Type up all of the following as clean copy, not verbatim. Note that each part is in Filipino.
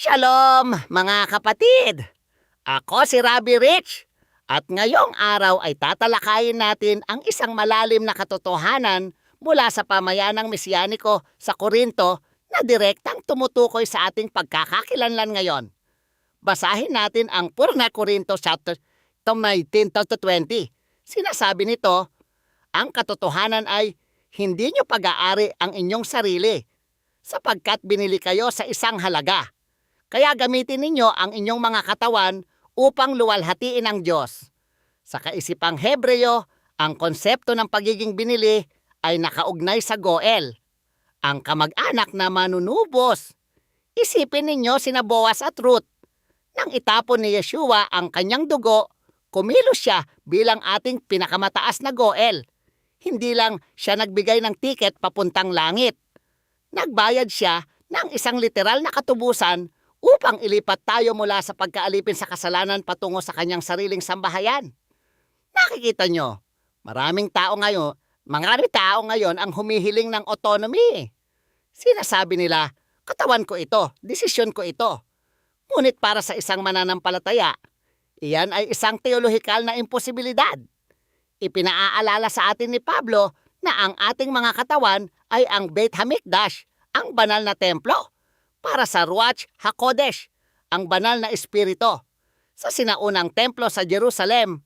Shalom mga kapatid! Ako si Rabbi Rich at ngayong araw ay tatalakayin natin ang isang malalim na katotohanan mula sa pamayanang Mesyaniko sa Korinto na direktang tumutukoy sa ating pagkakakilanlan ngayon. Basahin natin ang Purna Korinto chapter 19-20. Sinasabi nito, ang katotohanan ay hindi nyo pag-aari ang inyong sarili sapagkat binili kayo sa isang halaga. Kaya gamitin ninyo ang inyong mga katawan upang luwalhatiin ang Diyos. Sa kaisipang Hebreo, ang konsepto ng pagiging binili ay nakaugnay sa Goel, ang kamag-anak na manunubos. Isipin ninyo sina Boaz at Ruth. Nang itapon ni Yeshua ang kanyang dugo, kumilos siya bilang ating pinakamataas na Goel. Hindi lang siya nagbigay ng tiket papuntang langit. Nagbayad siya ng isang literal na katubusan upang ilipat tayo mula sa pagkaalipin sa kasalanan patungo sa kanyang sariling sambahayan. Nakikita nyo, maraming tao ngayon ang humihiling ng autonomy. Sinasabi nila, katawan ko ito, desisyon ko ito. Ngunit para sa isang mananampalataya, iyan ay isang teolohikal na imposibilidad. Ipinaaalala sa atin ni Pablo na ang ating mga katawan ay ang Beit Hamikdash, ang banal na templo, para sa Ruach HaKodesh, ang banal na espiritu. Sa sinaunang templo sa Jerusalem,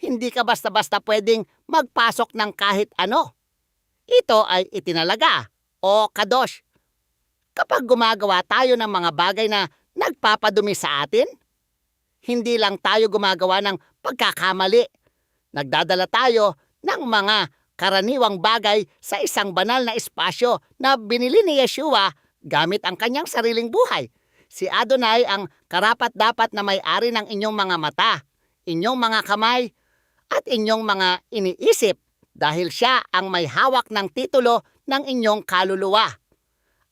hindi ka basta-basta pwedeng magpasok ng kahit ano. Ito ay itinalaga o kadosh. Kapag gumagawa tayo ng mga bagay na nagpapadumi sa atin, hindi lang tayo gumagawa ng pagkakamali. Nagdadala tayo ng mga karaniwang bagay sa isang banal na espasyo na binili ni Yeshua gamit ang kanyang sariling buhay. Si Adonai ang karapat-dapat na may-ari ng inyong mga mata, inyong mga kamay, at inyong mga iniisip dahil siya ang may hawak ng titulo ng inyong kaluluwa.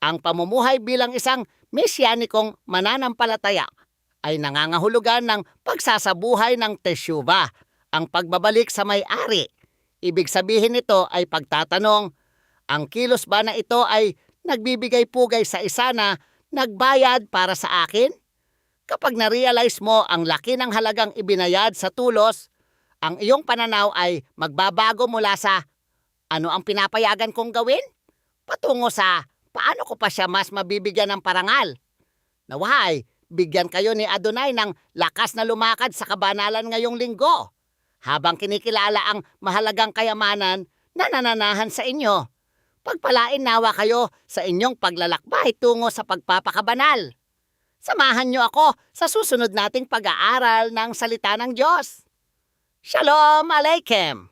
Ang pamumuhay bilang isang mesyanikong mananampalataya ay nangangahulugan ng pagsasabuhay ng teshuvah, ang pagbabalik sa may-ari. Ibig sabihin nito ay pagtatanong, ang kilos ba na ito ay nagbibigay pugay sa isa na nagbayad para sa akin? Kapag na-realize mo ang laki ng halagang ibinayad sa tulos, ang iyong pananaw ay magbabago mula sa ano ang pinapayagan kong gawin patungo sa paano ko pa siya mas mabibigyan ng parangal. Naway, bigyan kayo ni Adonai ng lakas na lumakad sa kabanalan ngayong linggo habang kinikilala ang mahalagang kayamanan na nananahan sa inyo. Pagpalain nawa kayo sa inyong paglalakbay tungo sa pagpapakabanal. Samahan niyo ako sa susunod nating pag-aaral ng salita ng Diyos. Shalom Aleichem!